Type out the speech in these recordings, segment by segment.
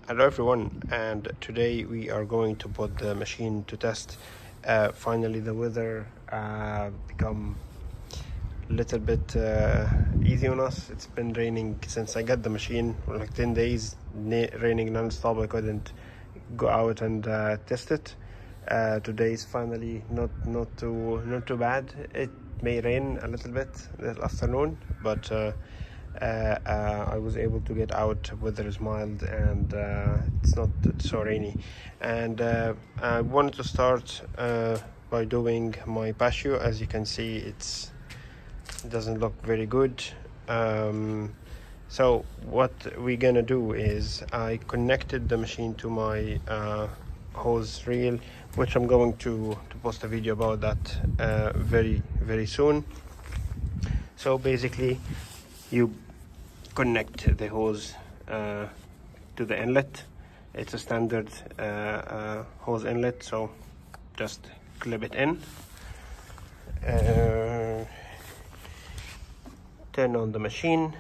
Hello everyone, and today we are going to put the machine to test. Finally the weather become a little bit easy on us. It's been raining since I got the machine for like 10 days, raining non-stop. I couldn't go out and test it. Today is finally not too bad. It may rain a little bit this afternoon, but I was able to get out. Weather is mild and it's not so rainy. And I wanted to start by doing my Patio. As you can see, it doesn't look very good. So what we're gonna do is I connected the machine to my hose reel, which I'm going to post a video about that very soon. So basically, you connect the hose to the inlet. It's a standard hose inlet, so just clip it in, turn on the machine.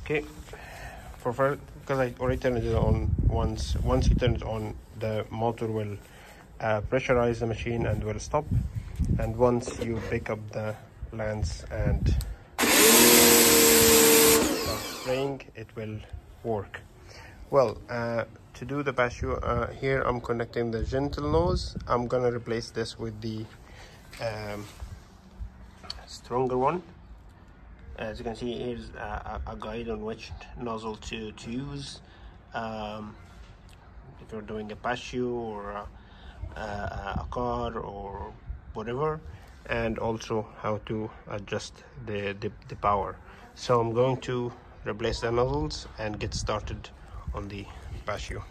Okay, because I already turned it on once you turn it on, the motor will pressurize the machine and will stop, and once you pick up the lance and start spraying, it will work. Well, to do the Patio, here I'm connecting the gentle nose. I'm gonna replace this with the stronger one. As you can see, here's a guide on which nozzle to use if you're doing a Patio or a car or whatever, and also how to adjust the power. So I'm going to replace the nozzles and get started on the Patio.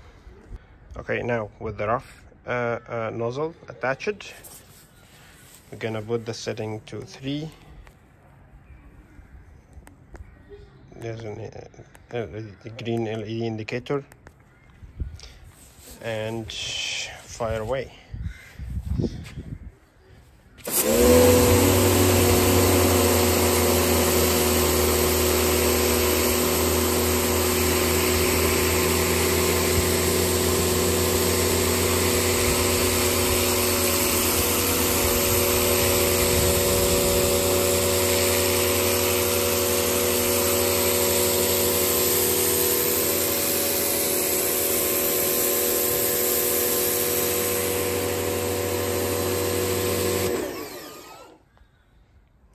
Okay, now with the rough nozzle attached, we're gonna put the setting to 3. There's a green LED indicator, and fire away.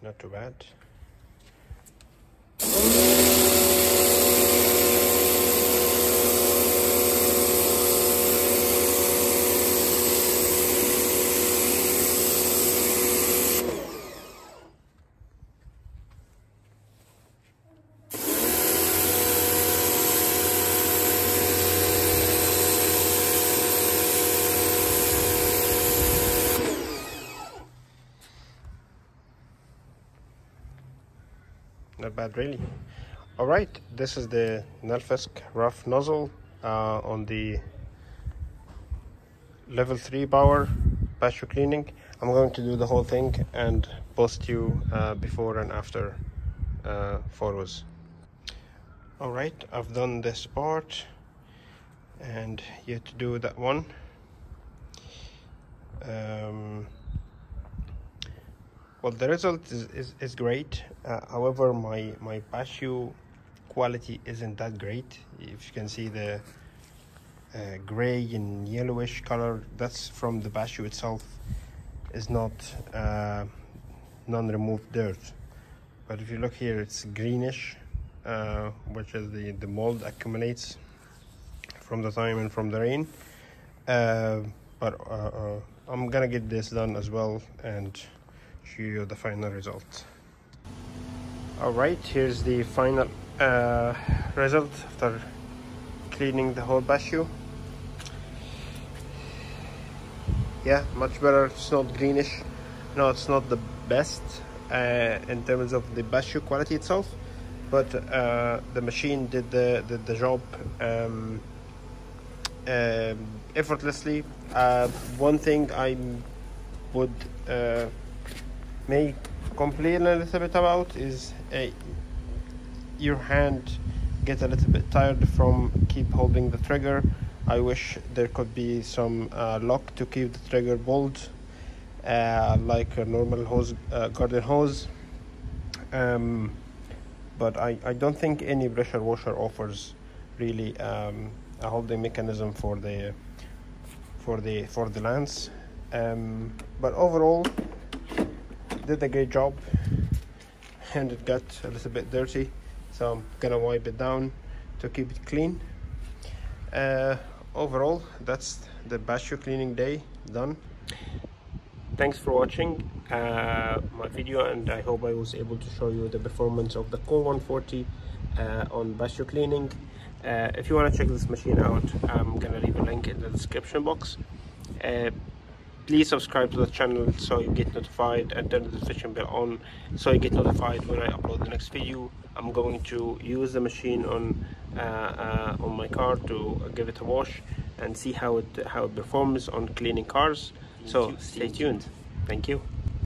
Not too bad. Not bad, really. All right, this is the Nilfisk rough nozzle on the level 3 power Patio cleaning. I'm going to do the whole thing and post you before and after photos. All right, I've done this part and yet to do that one. Well, the result is great. However, my Patio quality isn't that great. If you can see the gray and yellowish color, that's from the Patio itself. Is not non-removed dirt. But if you look here, it's greenish, which is the mold accumulates from the time and from the rain. But I'm gonna get this done as well and show you the final result. All right, here's the final result after cleaning the whole Patio. Yeah, much better. It's not greenish. No, it's not the best in terms of the Patio quality itself, but the machine did the job effortlessly. One thing I would may complain a little bit about is your hand get a little bit tired from keep holding the trigger. I wish there could be some lock to keep the trigger pulled, like a normal hose, garden hose. But I don't think any pressure washer offers really a holding mechanism for the lance. But overall, did a great job, and it got a little bit dirty, so I'm gonna wipe it down to keep it clean. Overall, that's the Patio cleaning day done. Thanks for watching my video, and I hope I was able to show you the performance of the Core 140 on Patio cleaning. If you want to check this machine out, I'm gonna leave a link in the description box. Please subscribe to the channel so you get notified, and turn the notification bell on so you get notified when I upload the next video. I'm going to use the machine on my car to give it a wash and see how it performs on cleaning cars. So stay tuned. Thank you.